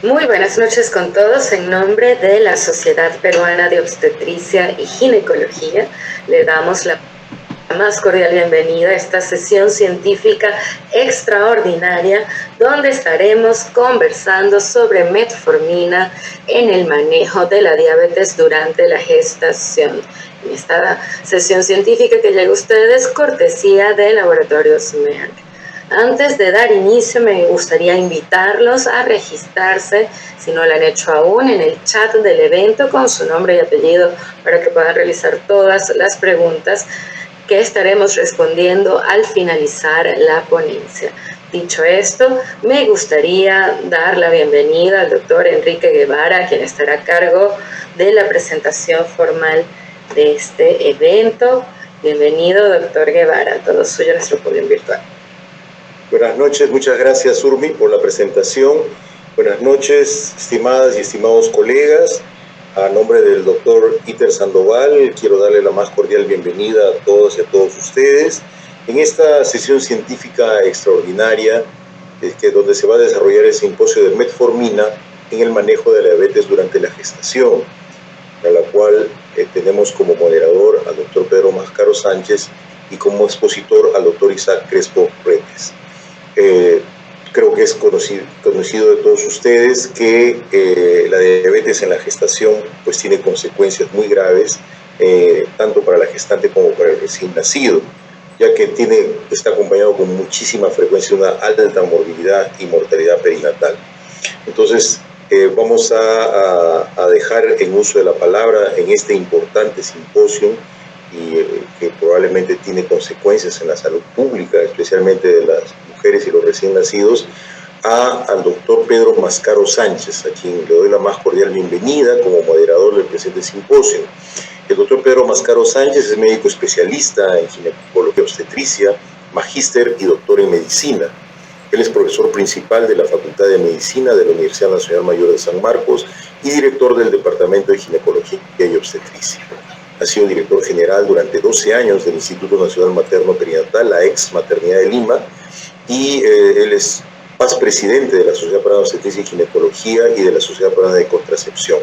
Muy buenas noches con todos. En nombre de la Sociedad Peruana de Obstetricia y Ginecología, le damos la más cordial bienvenida a esta sesión científica extraordinaria donde estaremos conversando sobre metformina en el manejo de la diabetes durante la gestación. En esta sesión científica que llega a ustedes cortesía de Laboratorios Merck. Antes de dar inicio, me gustaría invitarlos a registrarse, si no lo han hecho aún, en el chat del evento con su nombre y apellido para que puedan realizar todas las preguntas que estaremos respondiendo al finalizar la ponencia. Dicho esto, me gustaría dar la bienvenida al doctor Enrique Guevara, quien estará a cargo de la presentación formal de este evento. Bienvenido, doctor Guevara, todo suyo nuestro podio virtual. Buenas noches, muchas gracias Urmi por la presentación. Buenas noches, estimadas y estimados colegas. A nombre del doctor Iter Sandoval, quiero darle la más cordial bienvenida a todos y a todos ustedes en esta sesión científica extraordinaria donde se va a desarrollar el simposio de metformina en el manejo de la diabetes durante la gestación, a la cual tenemos como moderador al doctor Pedro Mascaro Sánchez y como expositor al doctor Isaac Crespo Retes. Creo que es conocido de todos ustedes que la diabetes en la gestación pues tiene consecuencias muy graves, tanto para la gestante como para el recién nacido, ya que está acompañado con muchísima frecuencia una alta morbilidad y mortalidad perinatal. Entonces, vamos a dejar en uso de la palabra en este importante simposio que probablemente tiene consecuencias en la salud pública, especialmente de las mujeres y los recién nacidos, al doctor Pedro Mascaro Sánchez, a quien le doy la más cordial bienvenida como moderador del presente simposio. El doctor Pedro Mascaro Sánchez es médico especialista en ginecología obstetricia, magíster y doctor en medicina. Él es profesor principal de la Facultad de Medicina de la Universidad Nacional Mayor de San Marcos y director del Departamento de Ginecología y Obstetricia. Ha sido director general durante 12 años del Instituto Nacional Materno Perinatal, la ex Maternidad de Lima, y él es presidente de la Sociedad Peruana de Obstetricia y Ginecología y de la Sociedad Peruana de Contracepción.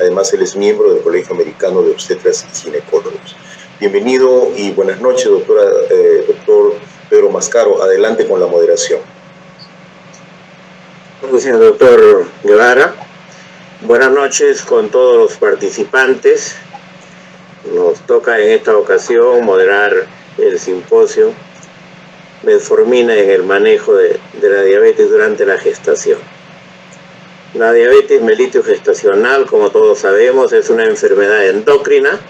Además, él es miembro del Colegio Americano de Obstetras y Ginecólogos. Bienvenido y buenas noches, doctor Pedro Mascaro. Adelante con la moderación. Gracias, doctor Guevara. Buenas noches con todos los participantes. Nos toca en esta ocasión moderar el simposio metformina en el manejo de la diabetes durante la gestación. La diabetes mellitus gestacional, como todos sabemos, es una enfermedad endocrina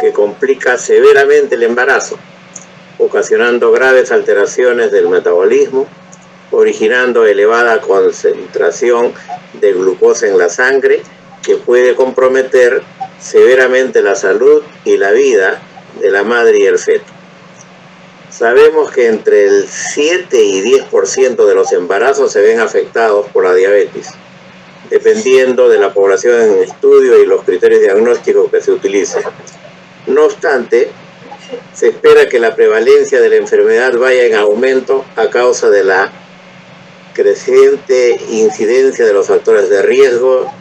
que complica severamente el embarazo, ocasionando graves alteraciones del metabolismo, originando elevada concentración de glucosa en la sangre que puede comprometer severamente la salud y la vida de la madre y el feto. Sabemos que entre el 7 y 10% de los embarazos se ven afectados por la diabetes, dependiendo de la población en estudio y los criterios diagnósticos que se utilicen. No obstante, se espera que la prevalencia de la enfermedad vaya en aumento a causa de la creciente incidencia de los factores de riesgo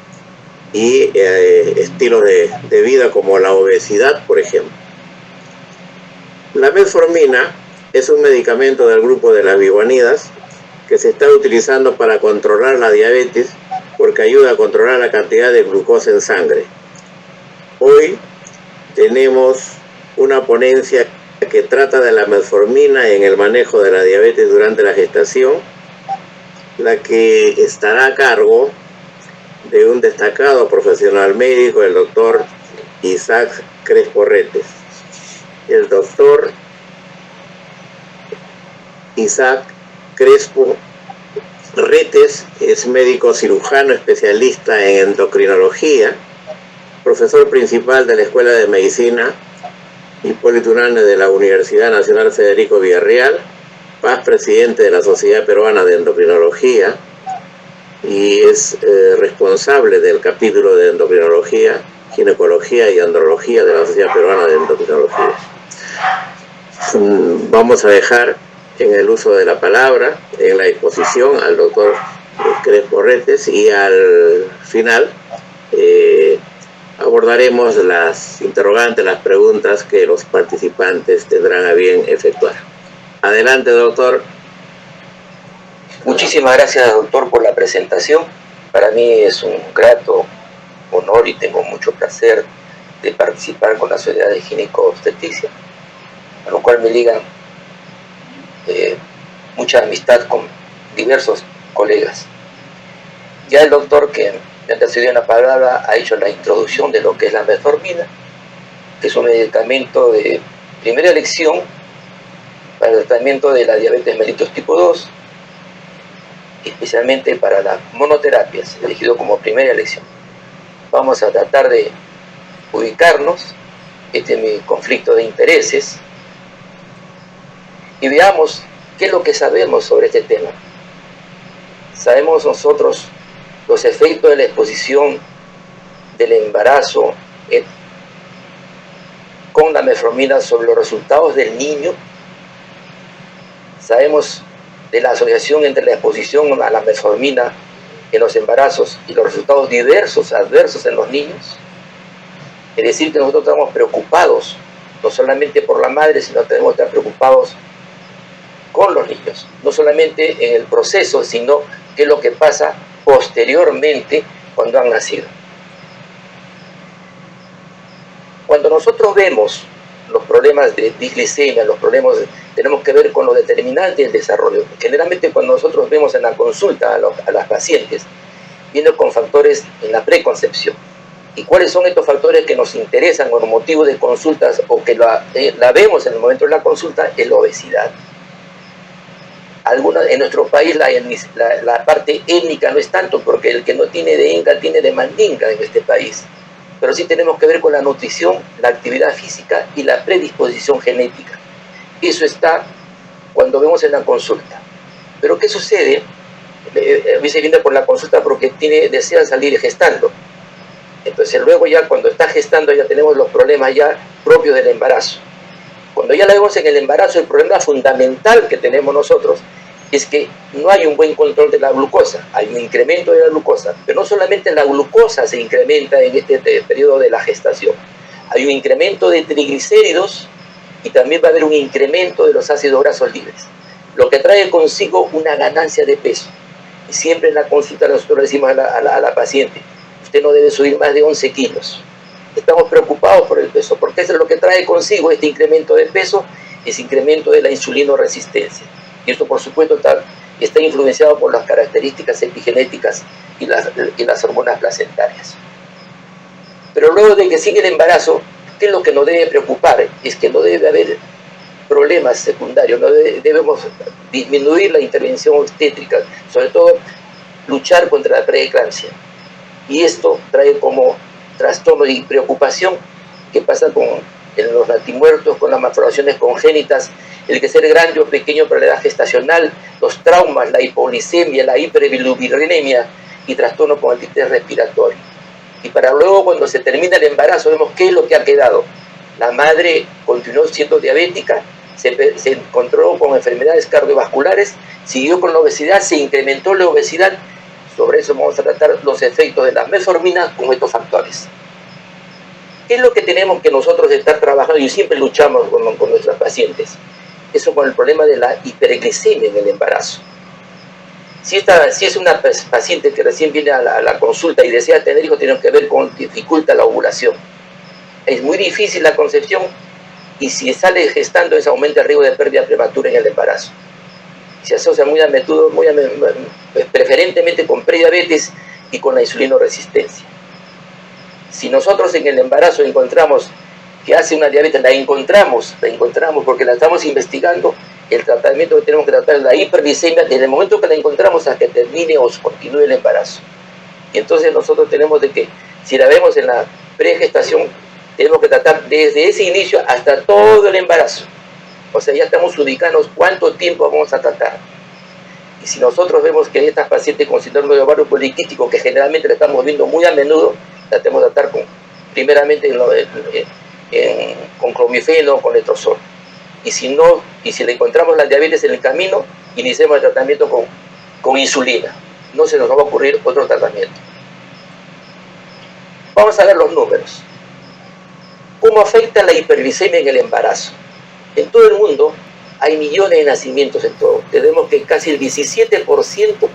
y estilos de vida como la obesidad, por ejemplo. La metformina es un medicamento del grupo de las biguanidas que se está utilizando para controlar la diabetes porque ayuda a controlar la cantidad de glucosa en sangre. Hoy tenemos una ponencia que trata de la metformina en el manejo de la diabetes durante la gestación, la que estará a cargo de un destacado profesional médico, el doctor Isaac Crespo Retes. El doctor Isaac Crespo Retes es médico cirujano especialista en endocrinología, profesor principal de la Escuela de Medicina Hipólito Unanue de la Universidad Nacional Federico Villarreal, presidente de la Sociedad Peruana de Endocrinología y es responsable del capítulo de endocrinología, ginecología y andrología de la Sociedad Peruana de Endocrinología. Vamos a dejar en el uso de la palabra, en la exposición, al doctor Crespo Retes, y al final abordaremos las interrogantes, las preguntas que los participantes tendrán a bien efectuar. Adelante, doctor. Muchísimas gracias, doctor, por la presentación. Para mí es un grato honor y tengo mucho placer de participar con la Sociedad de Gineco-Obstetricia, a lo cual me ligan mucha amistad con diversos colegas. Ya el doctor que me antecedió en la palabra ha hecho la introducción de lo que es la metformina, que es un medicamento de primera elección para el tratamiento de la diabetes mellitus tipo 2, especialmente para las monoterapias, elegido como primera elección. Vamos a tratar de ubicarnos, este es mi conflicto de intereses, y veamos qué es lo que sabemos sobre este tema. Sabemos nosotros los efectos de la exposición del embarazo con la metformina sobre los resultados del niño. Sabemos de la asociación entre la exposición a la metformina en los embarazos y los resultados diversos, adversos en los niños. Es decir, que nosotros estamos preocupados, no solamente por la madre, sino tenemos que estar preocupados con los niños, no solamente en el proceso, sino qué es lo que pasa posteriormente cuando han nacido. Cuando nosotros vemos los problemas de disglicemia, los problemas tenemos que ver con los determinantes del desarrollo. Generalmente cuando nosotros vemos en la consulta a las pacientes, vienen con factores en la preconcepción. ¿Y cuáles son estos factores que nos interesan o los motivos de consultas o que la vemos en el momento de la consulta? Es la obesidad. En nuestro país la parte étnica no es tanto, porque el que no tiene de Inca tiene de Mandinga en este país. Pero sí tenemos que ver con la nutrición, la actividad física y la predisposición genética. Eso está cuando vemos en la consulta. Pero ¿qué sucede? A veces viene por la consulta porque desea salir gestando. Entonces luego ya cuando está gestando ya tenemos los problemas ya propios del embarazo. Cuando ya la vemos en el embarazo, el problema fundamental que tenemos nosotros es que no hay un buen control de la glucosa, hay un incremento de la glucosa, pero no solamente la glucosa se incrementa en este periodo de la gestación, hay un incremento de triglicéridos y también va a haber un incremento de los ácidos grasos libres, lo que trae consigo una ganancia de peso. Y siempre en la consulta nosotros le decimos a la paciente, usted no debe subir más de 11 kilos. Estamos preocupados por el peso, porque eso es lo que trae consigo este incremento de peso, ese incremento de la insulinoresistencia. Y esto, por supuesto, está influenciado por las características epigenéticas y las hormonas placentarias. Pero luego de que sigue el embarazo, ¿qué es lo que nos debe preocupar? Es que no debe haber problemas secundarios, no debemos disminuir la intervención obstétrica, sobre todo luchar contra la preeclampsia. Y esto trae como trastorno y preocupación que pasa en los natimuertos, con las malformaciones congénitas, el que ser grande o pequeño para la edad gestacional, los traumas, la hipoglicemia, la hiperbilirubinemia y trastorno con el distrés respiratorio. Y para luego, cuando se termina el embarazo, vemos qué es lo que ha quedado. La madre continuó siendo diabética, se encontró con enfermedades cardiovasculares, siguió con la obesidad, se incrementó la obesidad. Sobre eso vamos a tratar los efectos de la metformina con estos factores. ¿Qué es lo que tenemos que nosotros estar trabajando? Y siempre luchamos con nuestras pacientes. Eso con el problema de la hiperglicemia en el embarazo. Si es una paciente que recién viene a la consulta y desea tener hijos, tiene que ver con dificulta la ovulación. Es muy difícil la concepción y si sale gestando, eso aumenta el riesgo de pérdida prematura en el embarazo. Se asocia muy a menudo, preferentemente con prediabetes y con la insulinoresistencia. Si nosotros en el embarazo encontramos que hace una diabetes, la encontramos porque la estamos investigando, el tratamiento que tenemos que tratar es la hiperglicemia desde el momento que la encontramos hasta que termine o continúe el embarazo. Y entonces nosotros tenemos de que, si la vemos en la pregestación, tenemos que tratar desde ese inicio hasta todo el embarazo. O sea, ya estamos ubicando cuánto tiempo vamos a tratar. Y si nosotros vemos que hay estas pacientes con síndrome de ovario poliquístico, que generalmente la estamos viendo muy a menudo, la tenemos que tratar primeramente con clomifeno o con letrozol. Y si le encontramos la diabetes en el camino, iniciemos el tratamiento con insulina. no se nos va a ocurrir otro tratamiento. Vamos a ver los números. ¿Cómo afecta la hiperglicemia en el embarazo? En todo el mundo hay millones de nacimientos en todo. Tenemos que casi el 17%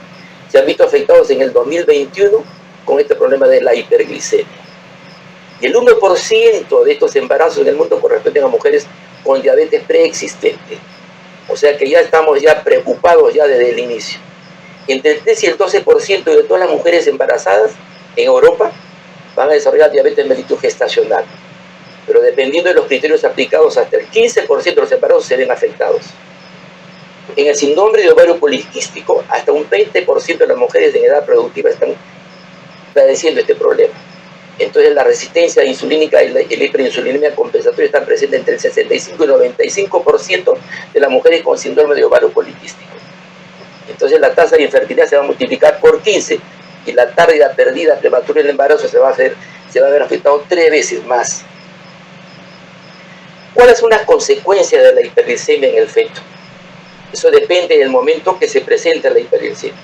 se han visto afectados en el 2021 con este problema de la hiperglicemia. Y el 1% de estos embarazos en el mundo corresponden a mujeres con diabetes preexistente. O sea que ya estamos preocupados desde el inicio. Entre el 3 y el 12% de todas las mujeres embarazadas en Europa van a desarrollar diabetes mellitus gestacional. Pero dependiendo de los criterios aplicados, hasta el 15% de los embarazos se ven afectados. En el síndrome de ovario poliquístico, hasta un 20% de las mujeres en edad productiva están padeciendo este problema. Entonces la resistencia insulínica y la hiperinsulinemia compensatoria están presentes entre el 65 y el 95% de las mujeres con síndrome de ovario poliquístico. Entonces la tasa de infertilidad se va a multiplicar por 15 y la pérdida perdida prematura del embarazo se va a ver afectado 3 veces más. ¿Cuáles son las consecuencias de la hiperglicemia en el feto? Eso depende del momento que se presenta la hiperglicemia.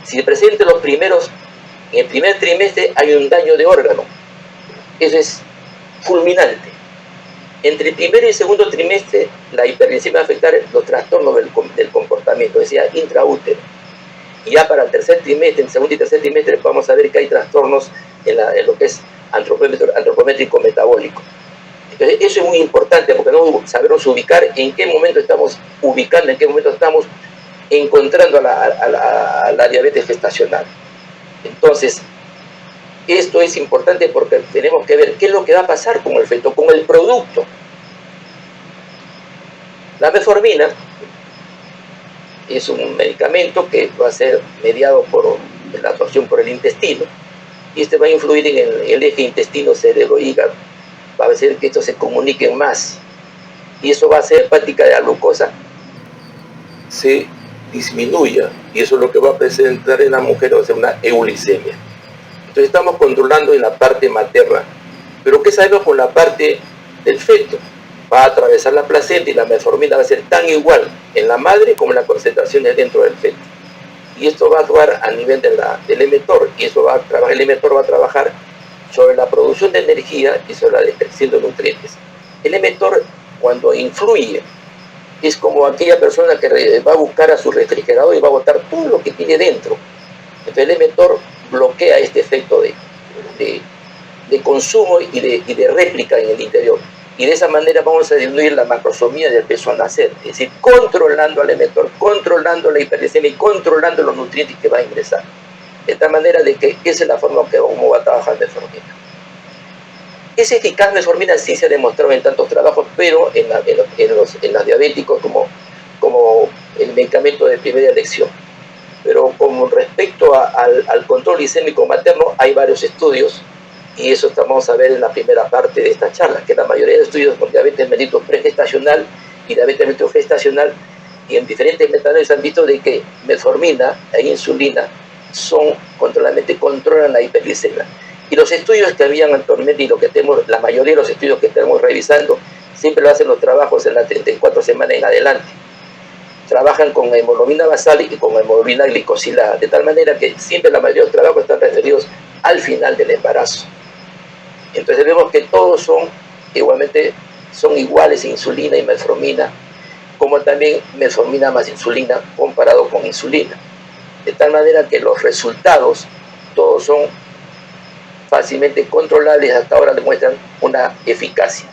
Si se presenta en el primer trimestre hay un daño de órgano. Eso es fulminante. Entre el primer y el segundo trimestre, la hiperglicemia va a afectar los trastornos del comportamiento, es decir, intraútero. Y ya para el tercer trimestre, en el segundo y tercer trimestre, vamos a ver que hay trastornos en lo que es antropométrico metabólico. Entonces, eso es muy importante porque no sabemos ubicar en qué momento estamos ubicando, en qué momento estamos encontrando a la diabetes gestacional. Entonces, esto es importante porque tenemos que ver qué es lo que va a pasar con el feto, con el producto. La metformina es un medicamento que va a ser mediado por la absorción por el intestino y este va a influir en el eje intestino-cerebro-hígado. Va a hacer que estos se comuniquen más y eso va a hacer hepática de la glucosa se disminuya y eso es lo que va a presentar en la mujer, o sea, una euglicemia. Entonces estamos controlando en la parte materna, pero ¿qué sabemos con la parte del feto? Va a atravesar la placenta y la metformina va a ser tan igual en la madre como en la concentración dentro del feto. Y esto va a actuar a nivel del emetor y eso el emetor va a trabajar sobre la producción de energía y sobre la detección de nutrientes. El emetor, cuando influye, es como aquella persona que va a buscar a su refrigerador y va a botar todo lo que tiene dentro. Entonces el emetor bloquea este efecto de consumo y de réplica en el interior. Y de esa manera vamos a disminuir la macrosomía del peso al nacer, es decir, controlando al emetor, controlando la hiperglicemia y controlando los nutrientes que va a ingresar. De tal manera de que esa es la forma como va a trabajar metformina. Es eficaz metformina, sí se ha demostrado en tantos trabajos, pero en los diabéticos como el medicamento de primera elección. Pero con respecto al control glicémico materno, hay varios estudios, y eso vamos a ver en la primera parte de esta charla, que la mayoría de estudios con diabetes mellitus pregestacional y diabetes mellitus gestacional, y en diferentes metaanálisis han visto de que metformina e insulina controlan la hiperglicemia. Y los estudios que habían actualmente, y la mayoría de los estudios que estamos revisando, siempre lo hacen los trabajos en las 34 semanas en adelante. Trabajan con hemoglobina basal y con hemoglobina glicosilada, de tal manera que siempre la mayoría de los trabajos están referidos al final del embarazo. Entonces vemos que todos son iguales, insulina y metformina, como también metformina más insulina comparado con insulina. De tal manera que los resultados todos son fácilmente controlables, hasta ahora demuestran una eficacia.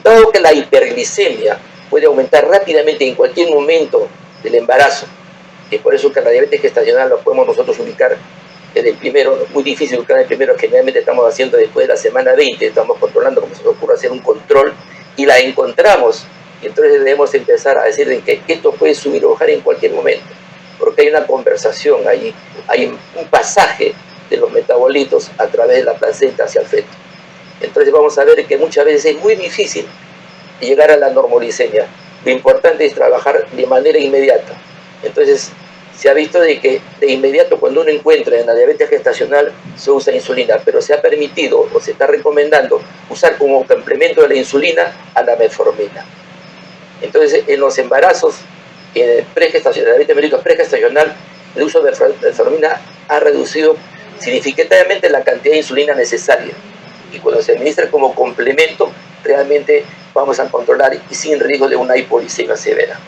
Dado que la hiperglicemia puede aumentar rápidamente en cualquier momento del embarazo, es por eso que la diabetes gestacional la podemos nosotros ubicar desde el primero, es muy difícil ubicar el primero, generalmente estamos haciendo después de la semana 20, estamos controlando, como se nos ocurre hacer un control, y la encontramos, y entonces debemos empezar a decir que esto puede subir o bajar en cualquier momento, porque hay una conversación allí, hay un pasaje de los metabolitos a través de la placenta hacia el feto. Entonces vamos a ver que muchas veces es muy difícil llegar a la normoglicemia. Lo importante es trabajar de manera inmediata. Entonces se ha visto de que de inmediato cuando uno encuentra en la diabetes gestacional se usa insulina, pero se ha permitido o se está recomendando usar como complemento de la insulina a la metformina. Entonces en los embarazos pregestacional, diabetes mellitus pregestacional, el uso de metformina ha reducido significativamente la cantidad de insulina necesaria. Y cuando se administra como complemento, realmente vamos a controlar y sin riesgo de una hipoglicemia severa.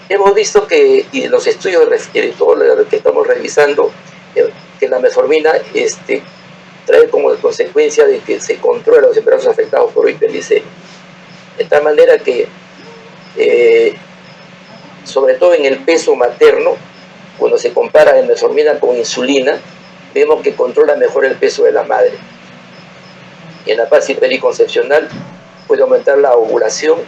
Hemos visto que, y los estudios de todo lo que estamos revisando, que la metformina trae como consecuencia de que se controla los embarazos afectados por hiperglicemia. De tal manera que, sobre todo en el peso materno, cuando se compara la metformina con insulina, vemos que controla mejor el peso de la madre. Y en la fase periconcepcional puede aumentar la ovulación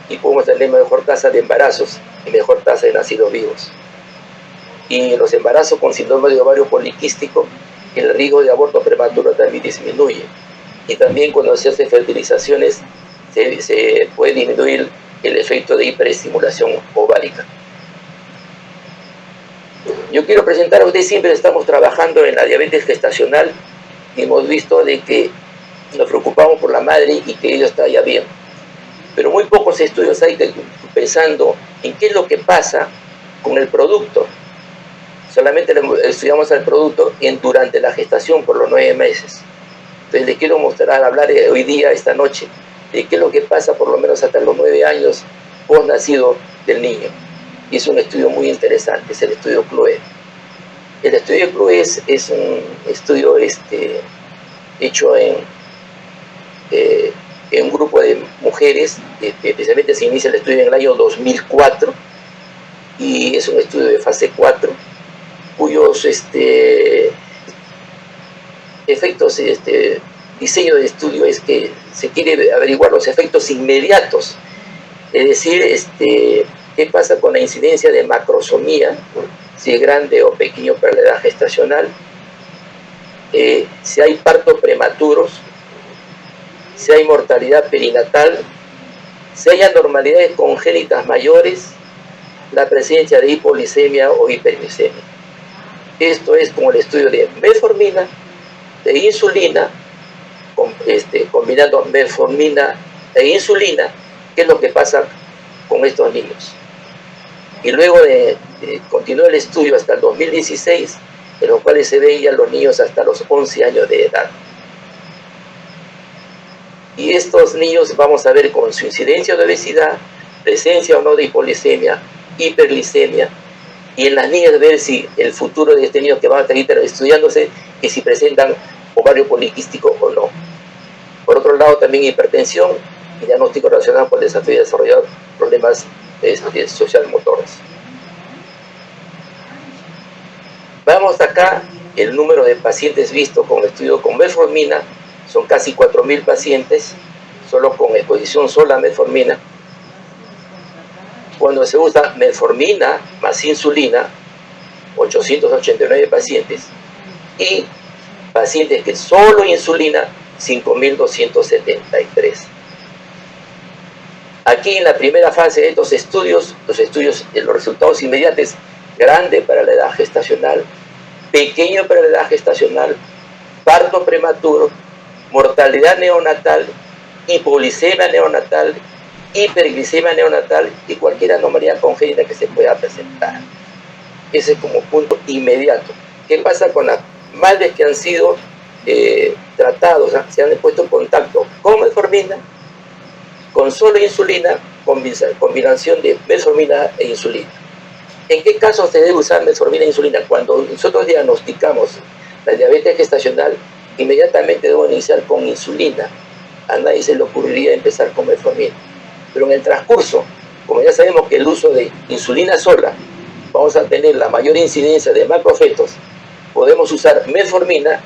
y podemos tener mejor tasa de embarazos y mejor tasa de nacidos vivos. Y en los embarazos con síndrome de ovario poliquístico, el riesgo de aborto prematuro también disminuye. Y también cuando se hace fertilizaciones, se puede disminuir el efecto de hiperestimulación ovárica. Yo quiero presentar a ustedes, siempre estamos trabajando en la diabetes gestacional y hemos visto de que nos preocupamos por la madre y que ella está ya bien. Pero muy pocos estudios hay pensando en qué es lo que pasa con el producto. Solamente estudiamos el producto durante la gestación por los 9 meses. Entonces les quiero hablar hoy día, esta noche, de qué es lo que pasa por lo menos hasta los 9 años post nacido del niño. Y es un estudio muy interesante, es el estudio CLOE. El estudio CLOE es un estudio hecho en un grupo de mujeres, especialmente se inicia el estudio en el año 2004, y es un estudio de fase 4, cuyos efectos, diseño de estudio es que se quiere averiguar los efectos inmediatos, es decir, qué pasa con la incidencia de macrosomía, si es grande o pequeño para la edad gestacional, si hay partos prematuros, si hay mortalidad perinatal, si hay anormalidades congénitas mayores, la presencia de hipoglicemia o hiperglicemia. Esto es como el estudio de metformina, de insulina, combinando metformina e insulina, qué es lo que pasa con estos niños. Y luego continuó el estudio hasta el 2016, en los cuales se ven ya los niños hasta los 11 años de edad. Y estos niños vamos a ver con su incidencia de obesidad, presencia o no de hipoglicemia, hiperglicemia, y en las niñas ver si el futuro de este niño que van a estar estudiándose, y si presentan ovario poliquístico o no. Por otro lado, también hipertensión y diagnóstico relacionado con el desafío de desarrollar problemas social motores. Vamos acá, el número de pacientes vistos con estudio con metformina, son casi 4.000 pacientes, solo con exposición sola a metformina. Cuando se usa metformina más insulina, 889 pacientes, y pacientes que solo insulina, 5.273. Aquí en la primera fase de estos estudios, los resultados inmediatos, grande para la edad gestacional, pequeño para la edad gestacional, parto prematuro, mortalidad neonatal, hipoglicemia neonatal, hiperglicemia neonatal y cualquier anomalía congénita que se pueda presentar. Ese es como punto inmediato. ¿Qué pasa con las madres que han sido tratados, se han puesto en contacto con metformina, con solo insulina, combinación de metformina e insulina? ¿En qué casos se debe usar metformina e insulina? Cuando nosotros diagnosticamos la diabetes gestacional, inmediatamente debo iniciar con insulina. A nadie se le ocurriría empezar con metformina. Pero en el transcurso, como ya sabemos que el uso de insulina sola, vamos a tener la mayor incidencia de macrofetos, podemos usar metformina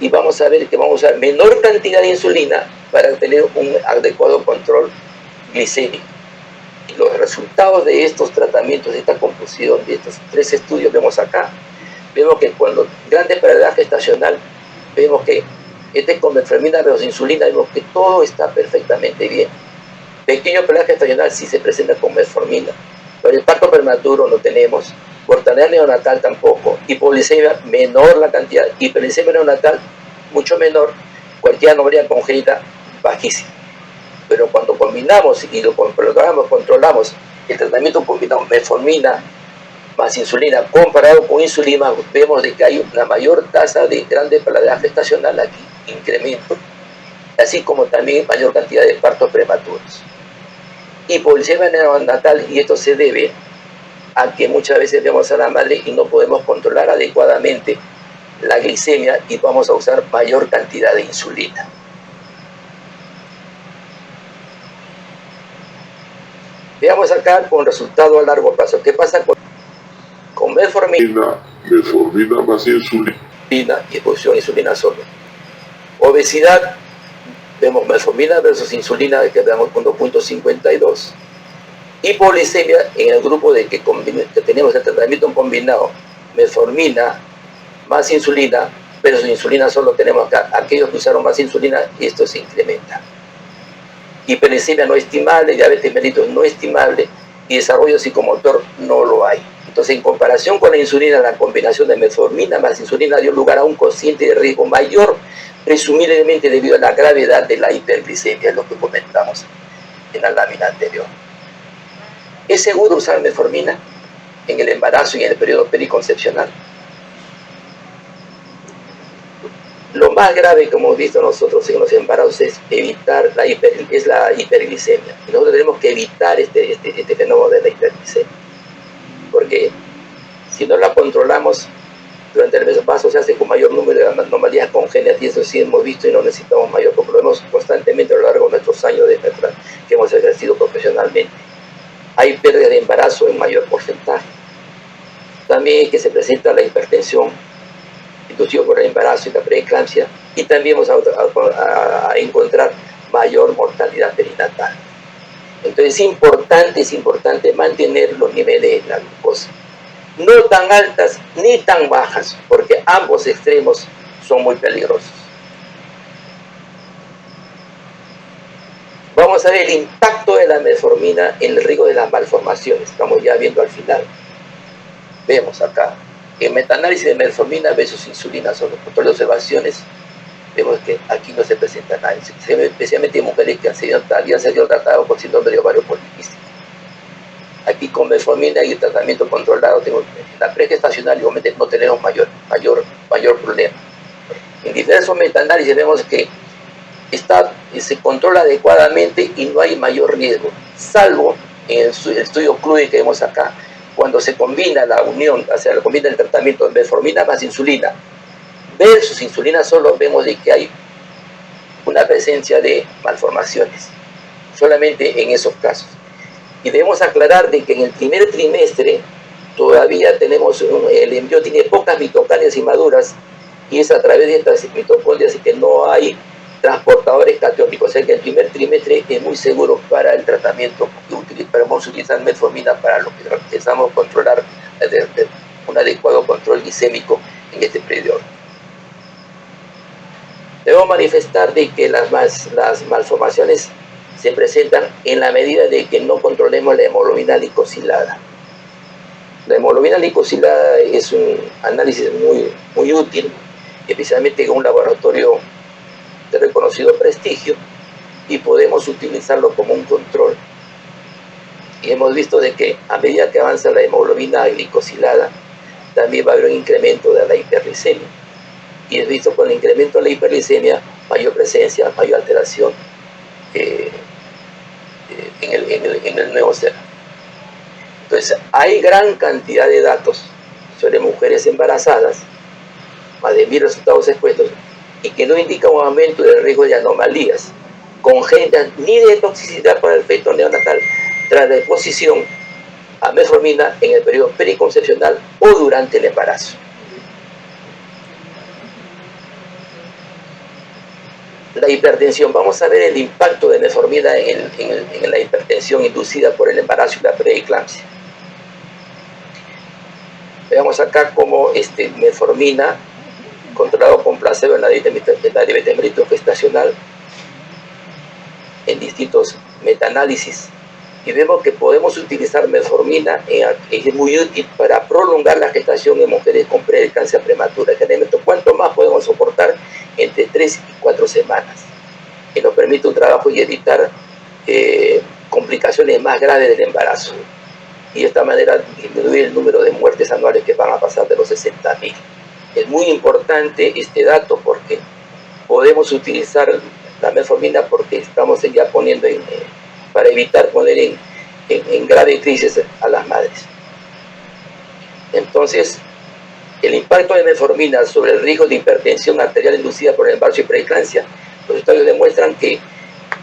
y vamos a ver que vamos a usar menor cantidad de insulina para tener un adecuado control glicémico. Y los resultados de estos tratamientos, de esta composición, de estos 3 estudios vemos acá, vemos que cuando grande para la edad gestacional, vemos que con metformina versus insulina, vemos que todo está perfectamente bien. Pequeño para la edad gestacional sí se presenta con metformina, pero el parto prematuro no tenemos, mortalidad neonatal tampoco, hipoglicemia menor la cantidad, hiperglicemia neonatal mucho menor, cualquier anomalía congénita bajísima. pero cuando combinamos y lo controlamos el tratamiento combinado metformina más insulina comparado con insulina, vemos de que hay una mayor tasa de grande paladar gestacional aquí, incremento, así como también mayor cantidad de partos prematuros. Hipoglicemia neonatal, y esto se debe a que muchas veces vemos a la madre y no podemos controlar adecuadamente la glicemia y vamos a usar mayor cantidad de insulina. Veamos acá con resultado a largo plazo. ¿Qué pasa con metformina? Metformina más insulina. Y exposición a insulina solo. Obesidad, vemos metformina versus insulina, que quedamos con 2.52. Hipoglicemia, en el grupo de que tenemos el tratamiento combinado, metformina más insulina versus insulina solo, tenemos acá aquellos que usaron más insulina y esto se incrementa. Hiperglicemia no estimable, diabetes mellitus no estimable y desarrollo psicomotor no lo hay. Entonces, en comparación con la insulina, la combinación de metformina más insulina dio lugar a un cociente de riesgo mayor, presumiblemente debido a la gravedad de la hiperglicemia, lo que comentamos en la lámina anterior. ¿Es seguro usar metformina en el embarazo y en el periodo periconcepcional? Lo más grave que hemos visto nosotros en los embarazos es evitar la hiperglicemia. Y nosotros tenemos que evitar este fenómeno de la hiperglicemia. Porque si no la controlamos, durante el embarazo se hace con mayor número de anomalías congénitas, y eso sí hemos visto y no necesitamos mayor, porque lo vemos constantemente a lo largo de nuestros años que hemos ejercido profesionalmente. Hay pérdida de embarazo en mayor porcentaje. También es que se presenta la hipertensión inducido por el embarazo y la preeclampsia, y también vamos a encontrar mayor mortalidad perinatal. Entonces es importante mantener los niveles de la glucosa, no tan altas ni tan bajas, porque ambos extremos son muy peligrosos. Vamos a ver el impacto de la metformina en el riesgo de las malformaciones. Estamos ya viendo al final. Vemos acá en metaanálisis de metformina versus insulina solo, con las observaciones, vemos que aquí no se presenta nada, especialmente en mujeres que han sido tratadas con síndrome de ovario poliquístico. Aquí con metformina y el tratamiento controlado, en la pregestacional igualmente no tenemos mayor problema. En diversos metaanálisis vemos que se controla adecuadamente y no hay mayor riesgo, salvo en el estudio CLUE que vemos acá, cuando se combina la unión, o sea, se combina el tratamiento de metformina más insulina versus insulina solo, vemos de que hay una presencia de malformaciones, solamente en esos casos. Y debemos aclarar de que en el primer trimestre todavía tenemos, el embrión tiene pocas mitocondrias inmaduras, y es a través de estas mitocondrias que no hay transportadores catiónicos, o sea que el primer trimestre es muy seguro para el tratamiento, pero vamos a utilizar metformina para lo que empezamos a controlar un adecuado control glicémico en este periodo. Debo manifestar de que las malformaciones se presentan en la medida de que no controlemos la hemoglobina glicosilada. La hemoglobina glicosilada es un análisis muy útil, especialmente en un laboratorio de reconocido prestigio, y podemos utilizarlo como un control. Y hemos visto de que a medida que avanza la hemoglobina glicosilada, también va a haber un incremento de la hiperglicemia. Y es visto con el incremento de la hiperglicemia, mayor presencia, mayor alteración en el nuevo ser. Entonces, hay gran cantidad de datos sobre mujeres embarazadas, más de 1000 resultados expuestos, y que no indican un aumento del riesgo de anomalías congénitas ni de toxicidad para el feto neonatal tras la exposición a metformina en el periodo periconcepcional o durante el embarazo. La hipertensión, vamos a ver el impacto de metformina en la hipertensión inducida por el embarazo y la preeclampsia. Veamos acá cómo metformina controlado con placebo en la diabetes mellitus gestacional en distintos metaanálisis, y vemos que podemos utilizar metformina, es muy útil para prolongar la gestación en mujeres con preeclampsia prematura. Cuanto más podemos soportar, entre 3 y 4 semanas, que nos permite un trabajo y evitar complicaciones más graves del embarazo. Y de esta manera disminuir el número de muertes anuales que van a pasar de los 60.000. Es muy importante este dato porque podemos utilizar la metformina porque estamos ya poniendo para evitar poner en grave crisis a las madres. Entonces, el impacto de metformina sobre el riesgo de hipertensión arterial inducida por el embarazo y preeclampsia, los estudios demuestran que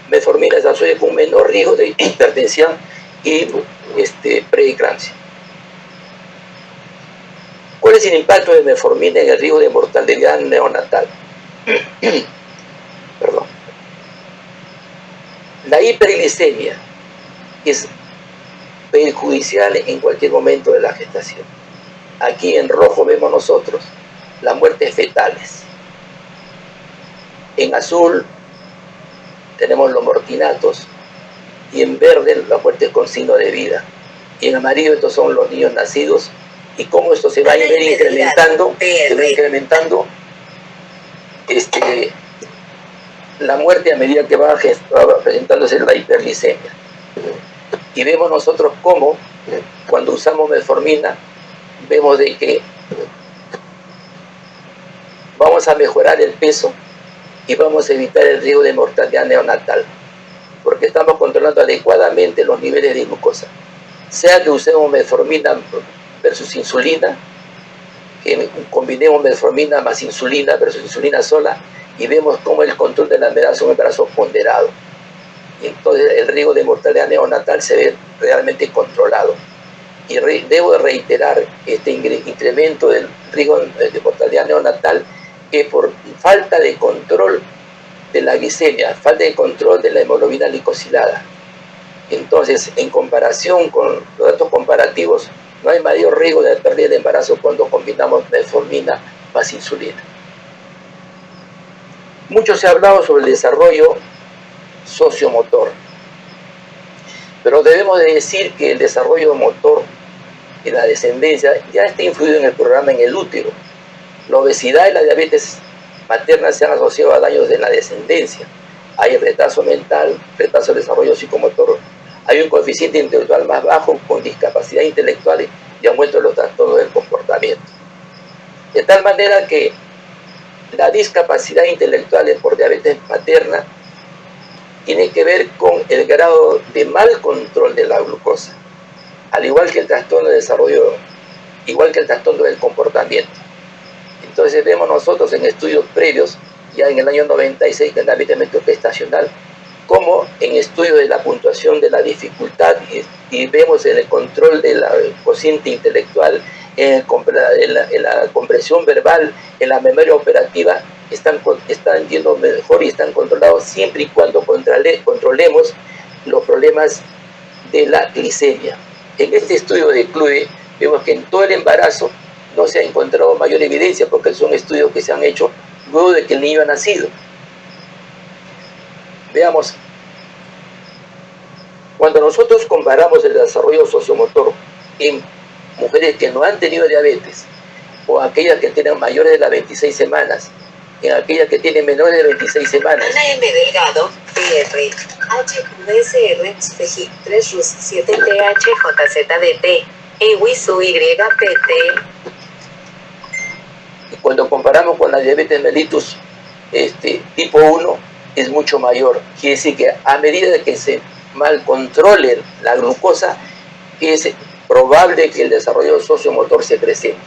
metformina se asocia con un menor riesgo de hipertensión y preeclampsia. ¿Cuál es el impacto de metformina en el riesgo de mortalidad neonatal? Perdón. La hiperglicemia es perjudicial en cualquier momento de la gestación. Aquí en rojo vemos nosotros las muertes fetales. En azul tenemos los mortinatos y en verde las muertes con signo de vida. Y en amarillo estos son los niños nacidos y cómo esto se va a ir incrementando, la muerte a medida que va presentándose la hiperglicemia. Y vemos nosotros cómo cuando usamos metformina vemos de que vamos a mejorar el peso y vamos a evitar el riesgo de mortalidad neonatal porque estamos controlando adecuadamente los niveles de glucosa, sea que usemos metformina versus insulina, que combinemos metformina más insulina versus insulina sola y vemos cómo el control del embarazo es un embarazo ponderado y entonces el riesgo de mortalidad neonatal se ve realmente controlado. Y debo reiterar este incremento del riesgo de mortalidad neonatal que por falta de control de la glicemia, falta de control de la hemoglobina glicosilada. Entonces, en comparación con los datos comparativos, no hay mayor riesgo de pérdida de embarazo cuando combinamos metformina más insulina. Mucho se ha hablado sobre el desarrollo sociomotor, pero debemos de decir que el desarrollo motor y la descendencia ya está influido en el programa en el útero. La obesidad y la diabetes materna se han asociado a daños de la descendencia. Hay retraso mental, retraso del desarrollo psicomotor, hay un coeficiente intelectual más bajo con discapacidad intelectual y aumento de los trastornos del comportamiento. De tal manera que la discapacidad intelectual por diabetes materna tiene que ver con el grado de mal control de la glucosa, al igual que el trastorno de desarrollo, igual que el trastorno del comportamiento. Entonces vemos nosotros en estudios previos, ya en el año 96, en la diabetes gestacional, como en estudios de la puntuación de la dificultad, y vemos en el control del cociente intelectual, en la comprensión verbal, en la memoria operativa, están yendo mejor y están controlados siempre y cuando controlemos los problemas de la glicemia. En este estudio de CLUE vemos que en todo el embarazo no se ha encontrado mayor evidencia porque son estudios que se han hecho luego de que el niño ha nacido. Veamos, cuando nosotros comparamos el desarrollo sociomotor en mujeres que no han tenido diabetes o aquellas que tienen mayores de las 26 semanas, en aquellas que tienen menores de 26 semanas. Ana M. Delgado, PR, HQSR, FEJIC 3 RUS 7 THJZDT, EWISU YPT. Cuando comparamos con la diabetes mellitus tipo 1, es mucho mayor. Quiere decir que a medida que se mal controle la glucosa, es probable que el desarrollo sociomotor se presente.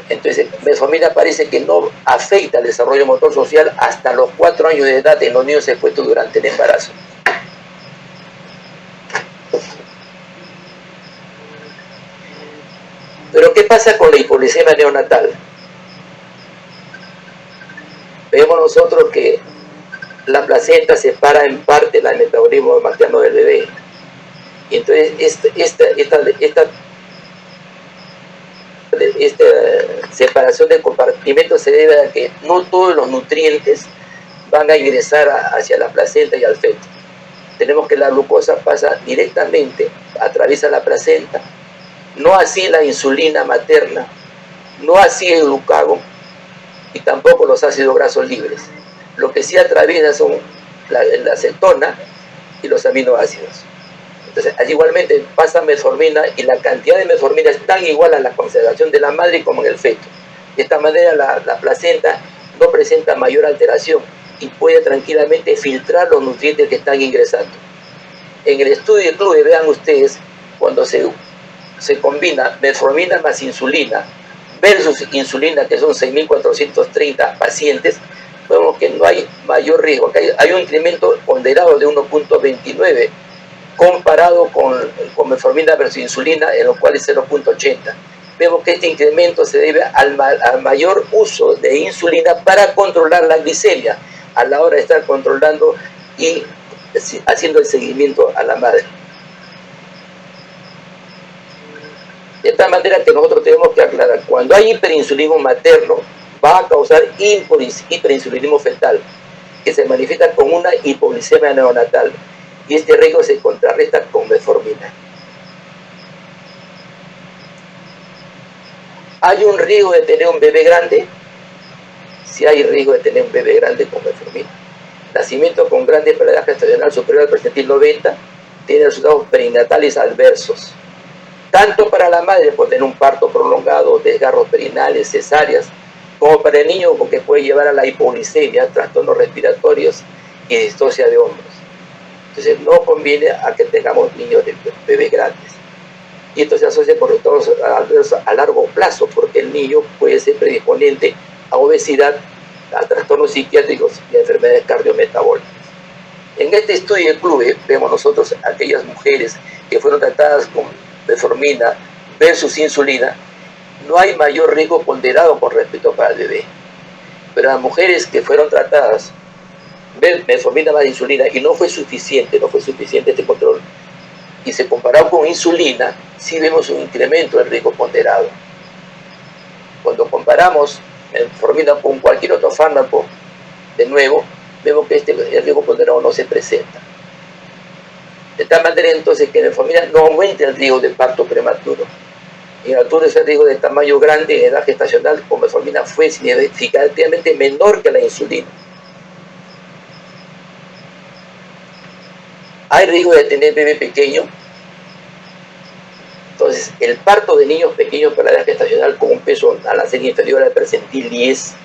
Entonces, metformina parece que no afecta el desarrollo motor social hasta los 4 años de edad en los niños expuestos durante el embarazo. Pero ¿qué pasa con la hipoglicemia neonatal? Vemos nosotros que la placenta separa en parte el metabolismo materno del bebé. Y entonces esta separación de compartimentos se debe a que no todos los nutrientes van a ingresar hacia la placenta y al feto. Tenemos que la glucosa pasa directamente, atraviesa la placenta, no así la insulina materna, No así el glucagón y tampoco los ácidos grasos libres. Lo que sí atraviesa son la cetona y los aminoácidos. Entonces, igualmente pasa metformina y la cantidad de metformina es tan igual a la concentración de la madre como en el feto. De esta manera la placenta no presenta mayor alteración y puede tranquilamente filtrar los nutrientes que están ingresando. En el estudio de CLUE, vean ustedes, cuando se combina metformina más insulina versus insulina, que son 6.430 pacientes, vemos que no hay mayor riesgo, que hay un incremento ponderado de 1.29 comparado con metformina versus insulina, en lo cual es 0.80. Vemos que este incremento se debe al mayor uso de insulina para controlar la glicemia a la hora de estar controlando y haciendo el seguimiento a la madre. De tal manera que nosotros tenemos que aclarar, cuando hay hiperinsulinismo materno, va a causar hiperinsulinismo fetal, que se manifiesta con una hipoglicemia neonatal, y este riesgo se contrarresta con metformina. ¿Hay un riesgo de tener un bebé grande? Sí hay riesgo de tener un bebé grande con metformina. Nacimiento con grande paridad gestacional superior al percentil 90 tiene resultados perinatales adversos, tanto para la madre por tener un parto prolongado, desgarros perinales, cesáreas, como para el niño porque puede llevar a la hipoglicemia, trastornos respiratorios y distocia de hombros. Entonces no conviene a que tengamos niños de bebés grandes. Y esto se asocia con resultados adversos a largo plazo, porque el niño puede ser predisponente a obesidad, a trastornos psiquiátricos y a enfermedades cardiometabólicas. En este estudio de CLUE vemos nosotros aquellas mujeres que fueron tratadas con metformina versus insulina, no hay mayor riesgo ponderado con respecto para el bebé. Pero las mujeres que fueron tratadas metformina más insulina y no fue suficiente este control, y se comparó con insulina, sí vemos un incremento del riesgo ponderado. Cuando comparamos metformina con cualquier otro fármaco, de nuevo, vemos que el riesgo ponderado no se presenta. De tal manera entonces que la metformina no aumenta el riesgo de parto prematuro. En altura ese riesgo de tamaño grande en edad gestacional con metformina fue significativamente menor que la insulina. Hay riesgo de tener bebé pequeño. Entonces, el parto de niños pequeños para la edad gestacional con un peso al nacer inferior al percentil 10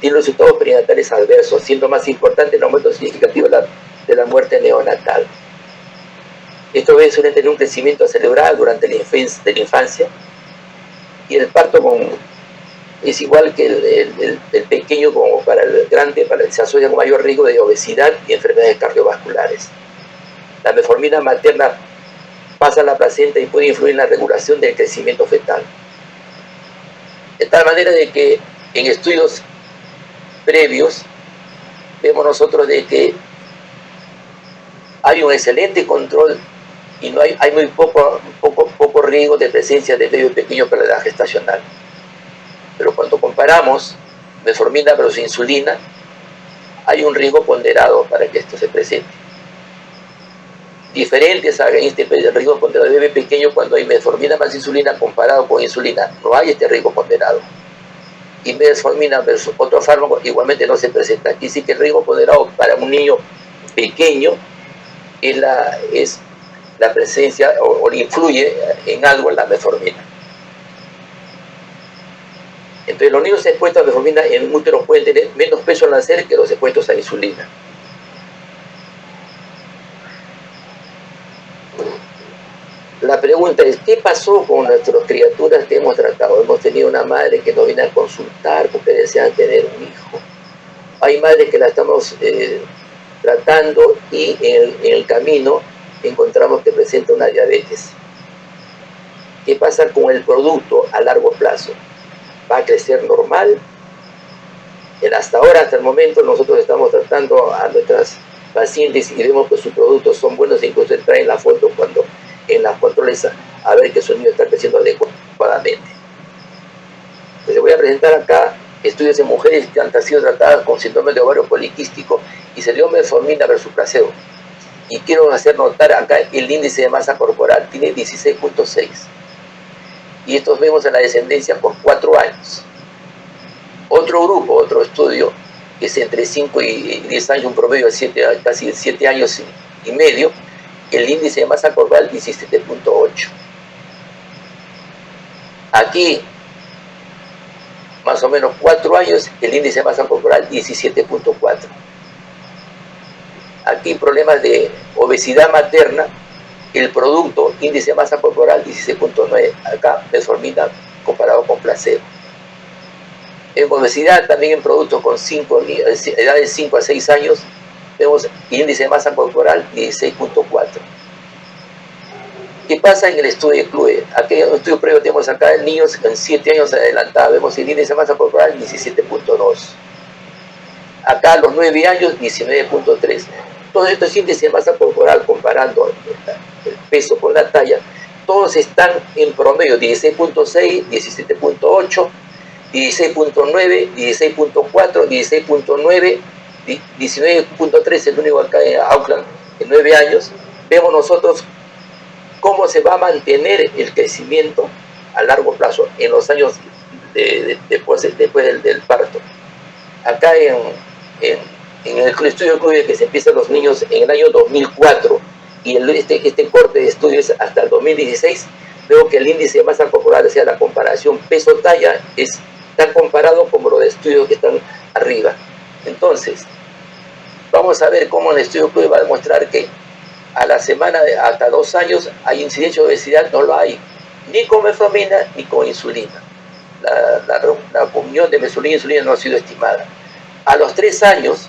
tiene resultados perinatales adversos, siendo más importante el aumento significativo de la muerte neonatal. Estos bebés suelen tener un crecimiento cerebral durante la infancia y el parto es igual que el pequeño como para el grande, se asocia con mayor riesgo de obesidad y enfermedades cardiovasculares. La metformina materna pasa a la placenta y puede influir en la regulación del crecimiento fetal. De tal manera de que en estudios previos vemos nosotros de que hay un excelente control y no hay muy poco riesgo de presencia de bebé pequeño para la edad gestacional. Pero cuando comparamos metformina versus insulina, hay un riesgo ponderado para que esto se presente. Diferentes a este riesgo ponderado de bebé pequeño cuando hay metformina más insulina comparado con insulina, no hay este riesgo ponderado. Y metformina versus otro fármaco igualmente no se presenta. Aquí sí que el riesgo ponderado para un niño pequeño es la presencia o le influye en algo en la metformina. Entonces los niños expuestos a metformina en útero pueden tener menos peso al nacer que los expuestos a insulina. La pregunta es, ¿qué pasó con nuestras criaturas que hemos tratado? Hemos tenido una madre que nos viene a consultar porque desean tener un hijo. Hay madres que la estamos tratando y en el camino encontramos que presenta una diabetes. ¿Qué pasa con el producto a largo plazo? ¿Va a crecer normal? Hasta ahora, hasta el momento, nosotros estamos tratando a nuestras pacientes y vemos que sus productos son buenos, incluso traen la foto cuando en las controles a ver que su niño está creciendo adecuadamente. Les voy a presentar acá estudios en mujeres que han sido tratadas con síndrome de ovario poliquístico y se dio metformina versus placebo. Y quiero hacer notar acá el índice de masa corporal, tiene 16.6. y estos vemos a la descendencia por 4 años. Otro grupo, otro estudio, que es entre 5 y 10 años, un promedio de casi 7 años y medio, el índice de masa corporal 17.8. Aquí, más o menos 4 años, el índice de masa corporal 17.4. Aquí problemas de obesidad materna, el producto índice de masa corporal 16.9, acá metformina comparado con placebo. En obesidad, también en productos con edades 5 a 6 años, vemos índice de masa corporal 16.4. ¿Qué pasa en el estudio de CLUE? Aquí en el estudio previo tenemos acá en niños en 7 años adelantados, vemos el índice de masa corporal 17.2. Acá a los 9 años 19.3. Todos estos índices de masa corporal, comparando el peso con la talla, todos están en promedio 16.6, 17.8, 16.9, 16.4, 16.9, 19.3, el único acá en Auckland, en 9 años. Vemos nosotros cómo se va a mantener el crecimiento a largo plazo en los años después del parto. Acá en el estudio que se empieza los niños en el año 2004 y este corte de estudios hasta el 2016, veo que el índice de masa corporal, o sea, la comparación peso-talla, es tan comparado como los de estudios que están arriba. Entonces, vamos a ver cómo el estudio va a demostrar que a la semana hasta 2 años hay incidencia de obesidad. No lo hay, ni con metformina ni con insulina. La comunión de metformina e insulina no ha sido estimada. A los 3 años,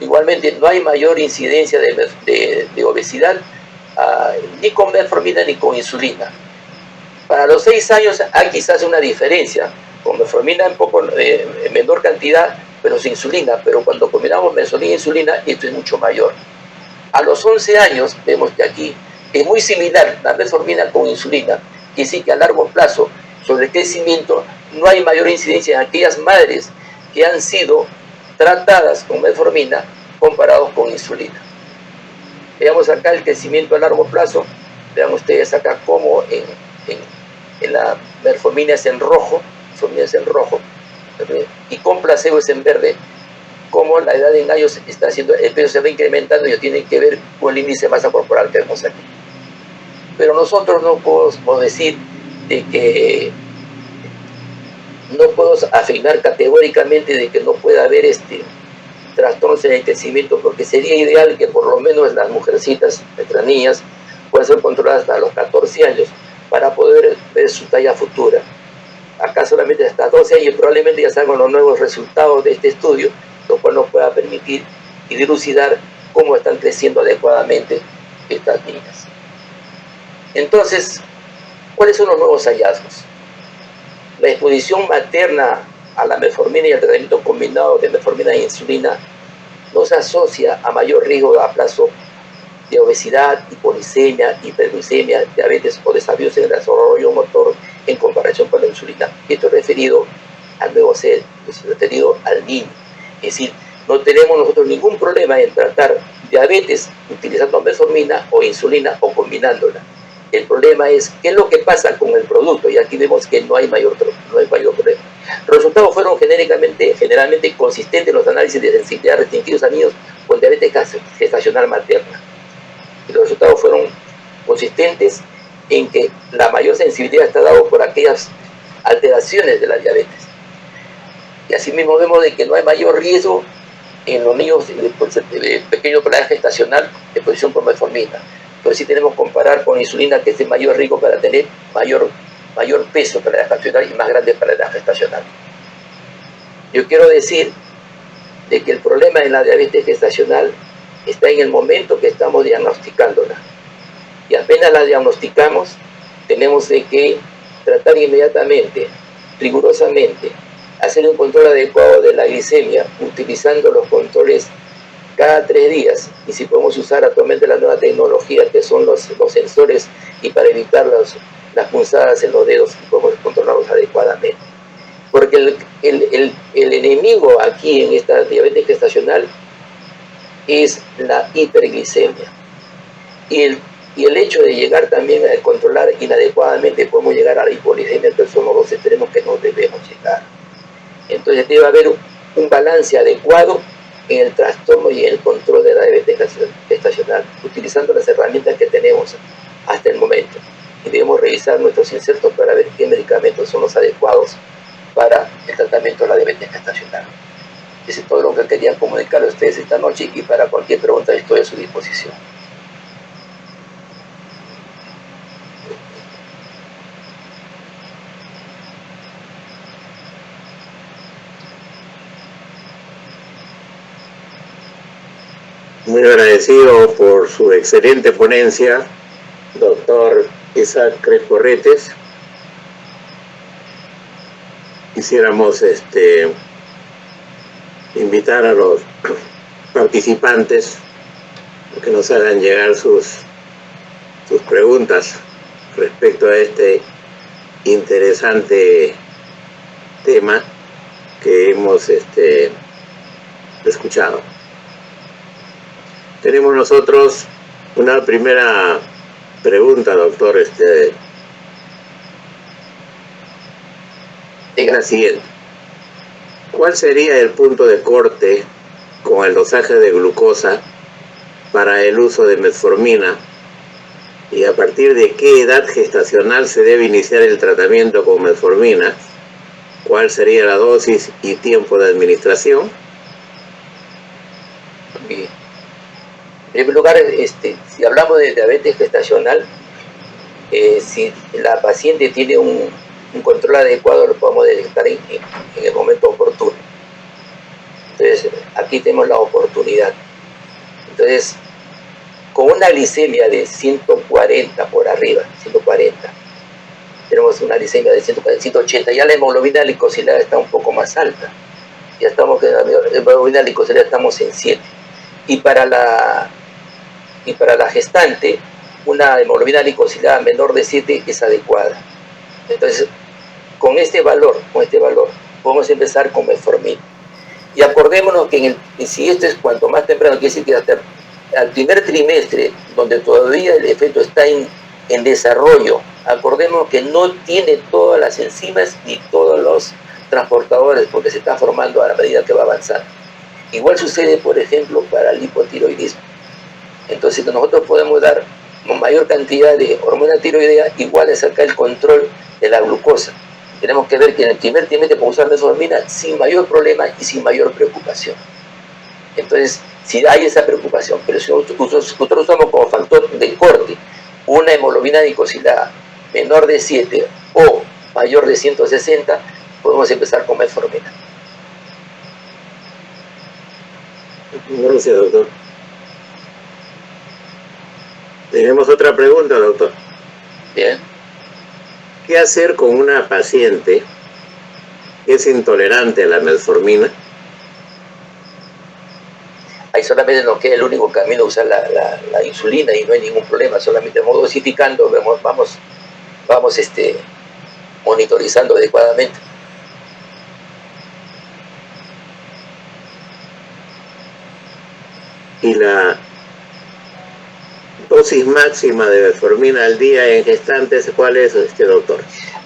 igualmente, no hay mayor incidencia de obesidad ni con metformina ni con insulina. Para los 6 años hay quizás una diferencia, con metformina un poco en menor cantidad, pero sin insulina. Pero cuando combinamos metformina e insulina, esto es mucho mayor. A los 11 años vemos que aquí es muy similar la metformina con insulina, y sí que a largo plazo, sobre el crecimiento, no hay mayor incidencia en aquellas madres que han sido tratadas con metformina comparados con insulina. Veamos acá el crecimiento a largo plazo. Vean ustedes acá cómo en la metformina es en rojo, y con placebo es en verde. Como la edad en años está haciendo, el peso se va incrementando y tiene que ver con el índice de masa corporal que vemos aquí. Pero nosotros no podemos decir de que no puedo afirmar categóricamente de que no pueda haber trastornos en el crecimiento, porque sería ideal que por lo menos las mujercitas, nuestras niñas, puedan ser controladas hasta los 14 años para poder ver su talla futura. Acá solamente hasta 12 años probablemente ya salgan los nuevos resultados de este estudio, lo cual nos pueda permitir y dilucidar cómo están creciendo adecuadamente estas niñas. Entonces, ¿cuáles son los nuevos hallazgos? La exposición materna a la metformina y al tratamiento combinado de metformina e insulina no se asocia a mayor riesgo a plazo de obesidad, hipolicemia, hiperglucemia, diabetes o desafíos en el desarrollo motor en comparación con la insulina. Esto es referido al nuevo ser, es referido al niño. Es decir, no tenemos nosotros ningún problema en tratar diabetes utilizando metformina o insulina o combinándola. El problema es qué es lo que pasa con el producto, y aquí vemos que no hay mayor problema. Los resultados fueron generalmente consistentes en los análisis de sensibilidad restringidos a niños con diabetes gestacional materna. Y los resultados fueron consistentes en que la mayor sensibilidad está dado por aquellas alteraciones de la diabetes. Y asimismo vemos de que no hay mayor riesgo en los niños de pequeño plazo gestacional de exposición por metformina. Pero sí tenemos que comparar con insulina, que es el mayor riesgo para tener mayor peso para la gestacional y más grande para la gestacional. Yo quiero decir de que el problema en la diabetes gestacional está en el momento que estamos diagnosticándola. Y apenas la diagnosticamos, tenemos que tratar inmediatamente, rigurosamente, hacer un control adecuado de la glicemia, utilizando los controles cada 3 días, y si podemos usar actualmente la nueva tecnología que son los sensores, y para evitar las punzadas en los dedos, podemos controlarlos adecuadamente. Porque el enemigo aquí en esta diabetes gestacional es la hiperglicemia. Y Y el hecho de llegar también a controlar inadecuadamente, podemos llegar a la hipoglicemia del persono 2 extremos que no debemos llegar. Entonces debe haber un balance adecuado en el trastorno y en el control de la diabetes gestacional, utilizando las herramientas que tenemos hasta el momento. Y debemos revisar nuestros insertos para ver qué medicamentos son los adecuados para el tratamiento de la diabetes gestacional. Eso es todo lo que quería comunicar a ustedes esta noche, y para cualquier pregunta estoy a su disposición. Muy agradecido por su excelente ponencia, doctor Isaac Crespo Retes. Quisiéramos invitar a los participantes que nos hagan llegar sus preguntas respecto a este interesante tema que hemos escuchado. Tenemos nosotros una primera pregunta, doctor, es la siguiente. ¿Cuál sería el punto de corte con el dosaje de glucosa para el uso de metformina? ¿Y a partir de qué edad gestacional se debe iniciar el tratamiento con metformina? ¿Cuál sería la dosis y tiempo de administración? Bien. En primer lugar, si hablamos de diabetes gestacional, si la paciente tiene un control adecuado, lo podemos detectar en el momento oportuno. Entonces, aquí tenemos la oportunidad. Entonces, con una glicemia de 140 por arriba, 140, tenemos una glicemia de 180, ya la hemoglobina glicosilada está un poco más alta. Ya estamos, en la hemoglobina glicosilada estamos en 7. Y para la gestante, una hemoglobina glicosilada menor de 7 es adecuada. Entonces, con este valor, podemos empezar con metformina. Y acordémonos que si esto es cuanto más temprano, quiere decir que hasta al primer trimestre, donde todavía el efecto está en desarrollo, acordémonos que no tiene todas las enzimas ni todos los transportadores, porque se está formando a la medida que va avanzando. Igual sucede, por ejemplo, para el hipotiroidismo. Entonces nosotros podemos dar mayor cantidad de hormona tiroidea, igual es acá el control de la glucosa. Tenemos que ver que en el primer trimestre podemos usar metformina sin mayor problema y sin mayor preocupación. Entonces, si hay esa preocupación, pero si nosotros usamos como factor de corte una hemoglobina glicosilada menor de 7 o mayor de 160, podemos empezar con metformina. Gracias, doctor. Tenemos otra pregunta, doctor. Bien. ¿Qué hacer con una paciente que es intolerante a la metformina? Ahí solamente nos queda el único camino, usar la insulina, y no hay ningún problema, solamente vamos dosificando, vamos monitorizando adecuadamente. ¿Y la dosis máxima de metformina al día en gestantes cuál es, doctor?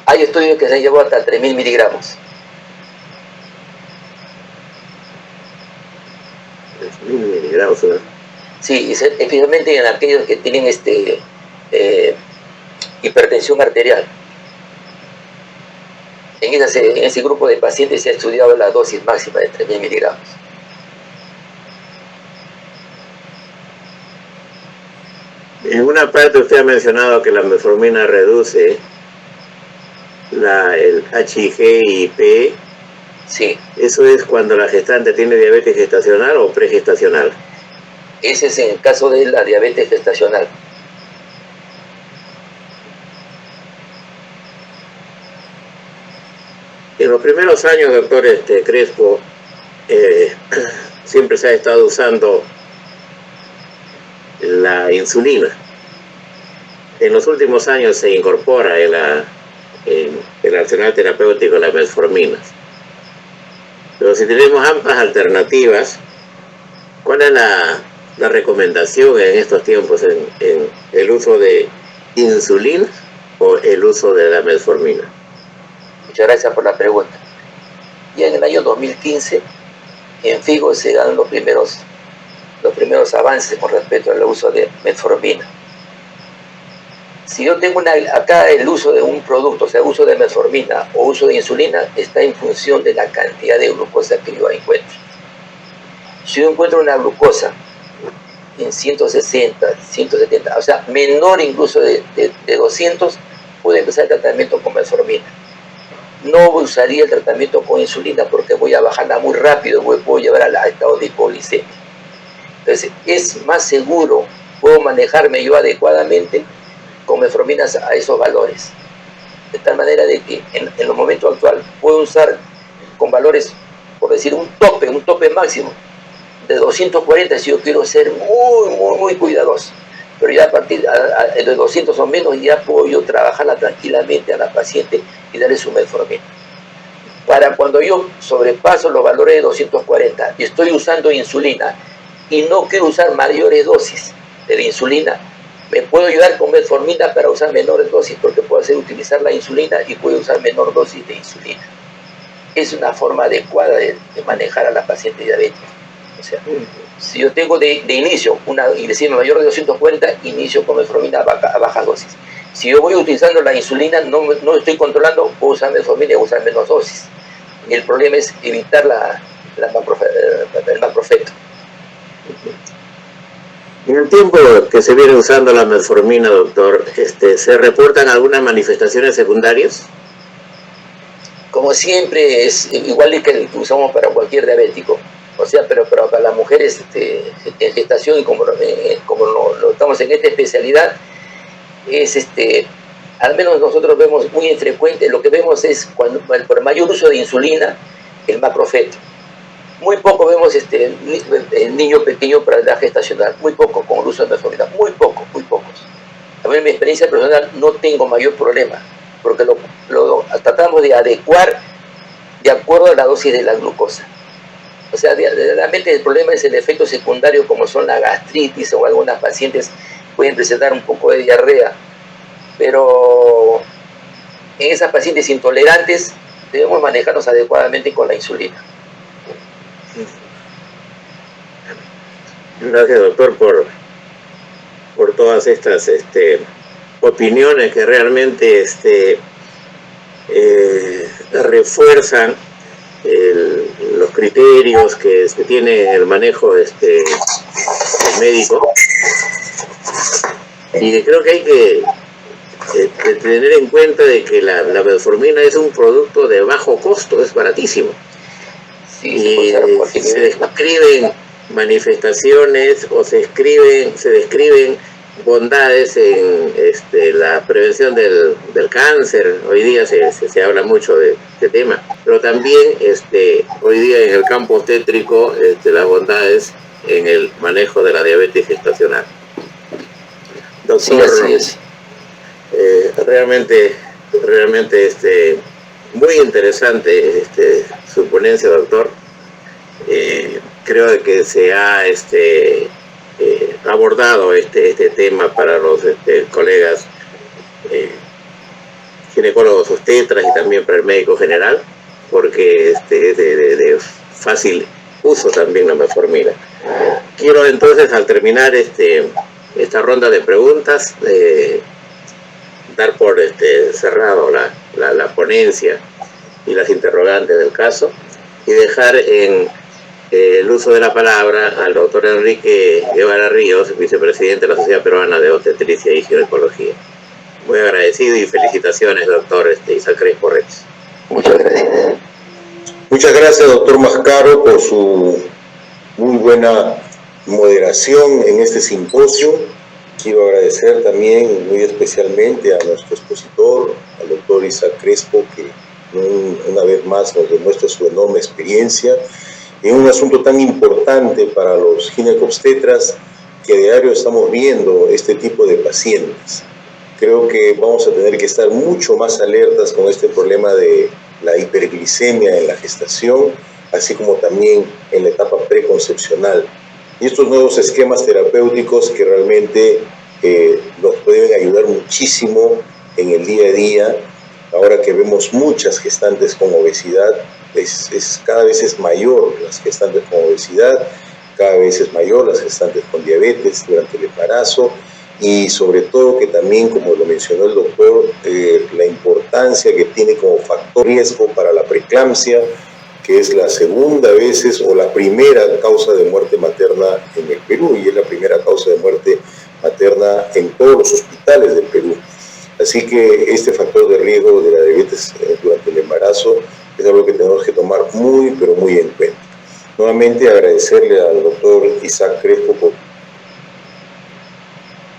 Hay estudios que se han llevado hasta 3.000 miligramos. 3.000 miligramos, ¿no? Sí, especialmente en aquellos que tienen hipertensión arterial. En ese grupo de pacientes se ha estudiado la dosis máxima de 3.000 miligramos. En una parte usted ha mencionado que la metformina reduce el HIG-IP. Sí. ¿Eso es cuando la gestante tiene diabetes gestacional o pregestacional? Ese es en el caso de la diabetes gestacional. En los primeros años, doctor Crespo, siempre se ha estado usando la insulina. En los últimos años se incorpora en el arsenal terapéutico la metformina. Pero si tenemos ambas alternativas, ¿cuál es la recomendación en estos tiempos en el uso de insulina o el uso de la metformina? Muchas gracias por la pregunta. Ya en el año 2015, en FIGO se dan los primeros avances con respecto al uso de metformina. Si yo tengo acá el uso de un producto, o sea, uso de metformina o uso de insulina, está en función de la cantidad de glucosa que yo encuentro. Si yo encuentro una glucosa en 160, 170, o sea, menor incluso de 200, puedo empezar el tratamiento con metformina. No usaría el tratamiento con insulina porque voy a bajarla muy rápido, puedo llevar al estado de hipoglicemia. Entonces, es más seguro, puedo manejarme yo adecuadamente con metforminas a esos valores. De tal manera de que en el momento actual puedo usar con valores, por decir, un tope máximo de 240 si yo quiero ser muy cuidadoso. Pero ya a partir de 200 o menos ya puedo yo trabajarla tranquilamente a la paciente y darle su metformina. Para cuando yo sobrepaso los valores de 240 y estoy usando insulina y no quiero usar mayores dosis de la insulina, me puedo ayudar con metformina para usar menores dosis, porque puedo utilizar la insulina y puedo usar menor dosis de insulina. Es una forma adecuada de manejar a la paciente diabética. O sea, si yo tengo de inicio una glicemia mayor de 240, inicio con metformina a baja dosis. Si yo voy utilizando la insulina, no estoy controlando, puedo usar metformina y usar menos dosis. El problema es evitar el macrofeto. En el tiempo que se viene usando la metformina, doctor, ¿se reportan algunas manifestaciones secundarias? Como siempre, es igual que el que usamos para cualquier diabético. O sea, pero para las mujeres en gestación, y como lo estamos en esta especialidad, es al menos nosotros vemos muy infrecuente, lo que vemos es por el mayor uso de insulina, el macrofeto. Muy poco vemos el niño pequeño para la gestacional, muy poco con el uso de metformina, muy pocos. A ver, en mi experiencia personal no tengo mayor problema, porque lo tratamos de adecuar de acuerdo a la dosis de la glucosa. O sea, realmente el problema es el efecto secundario, como son la gastritis, o algunas pacientes pueden presentar un poco de diarrea, pero en esas pacientes intolerantes debemos manejarnos adecuadamente con la insulina. Gracias, doctor, por todas estas opiniones que realmente refuerzan los criterios que se tiene el manejo el médico, y creo que hay que tener en cuenta de que la metformina es un producto de bajo costo, es baratísimo. Sí, y se describen manifestaciones o se describen bondades en la prevención del cáncer. Hoy día se habla mucho de este tema, pero también hoy día en el campo obstétrico las bondades en el manejo de la diabetes gestacional. Doctor, sí, así es. Realmente muy interesante su ponencia, doctor. Creo que se ha abordado este tema para los colegas ginecólogos obstetras y también para el médico general, porque es de fácil uso también la metformina. Quiero entonces, al terminar esta ronda de preguntas, dar por cerrado la ponencia y las interrogantes del caso, y dejar en el uso de la palabra al doctor Enrique Guevara Ríos, vicepresidente de la Sociedad Peruana de Obstetricia y Ginecología. Muy agradecido y felicitaciones, doctor Isaac Crespo Reyes. Muchas gracias. Muchas gracias, doctor Mascaro, por su muy buena moderación en este simposio. Quiero agradecer también muy especialmente a nuestro expositor, al doctor Isaac Crespo, que una vez más nos demuestra su enorme experiencia en un asunto tan importante para los ginecobstetras, que a diario estamos viendo este tipo de pacientes. Creo que vamos a tener que estar mucho más alertas con este problema de la hiperglicemia en la gestación, así como también en la etapa preconcepcional. y estos nuevos esquemas terapéuticos que realmente nos pueden ayudar muchísimo en el día a día. Ahora que vemos muchas gestantes con obesidad, cada vez es mayor las gestantes con obesidad, cada vez es mayor las gestantes con diabetes durante el embarazo, y sobre todo que también, como lo mencionó el doctor, la importancia que tiene como factor riesgo para la preeclampsia, que es la segunda veces o la primera causa de muerte materna en el Perú, y es la primera causa de muerte materna en todos los hospitales del Perú. Así que este factor de riesgo de la diabetes durante el embarazo es algo que tenemos que tomar muy, pero muy en cuenta. Nuevamente agradecerle al doctor Isaac Crespo por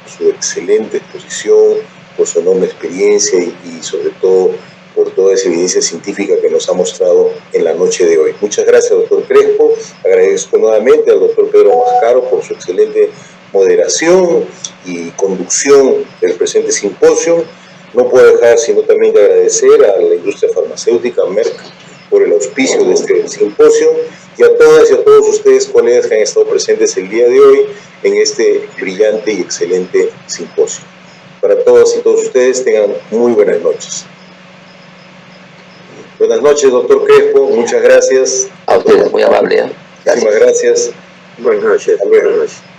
su excelente exposición, por su enorme experiencia y sobre todo por toda esa evidencia científica que nos ha mostrado en la noche de hoy. Muchas gracias, doctor Crespo. Agradezco nuevamente al doctor Pedro Mascaro por su excelente moderación y conducción del presente simposio. No puedo dejar sino también de agradecer a la industria farmacéutica, Merck, por el auspicio de este simposio, y a todas y a todos ustedes, colegas, que han estado presentes el día de hoy en este brillante y excelente simposio. Para todas y todos ustedes, tengan muy buenas noches. Buenas noches, doctor Crespo, muchas gracias. A ustedes, muy amable. Muchísimas gracias. Buenas noches. Hasta luego. Buenas noches.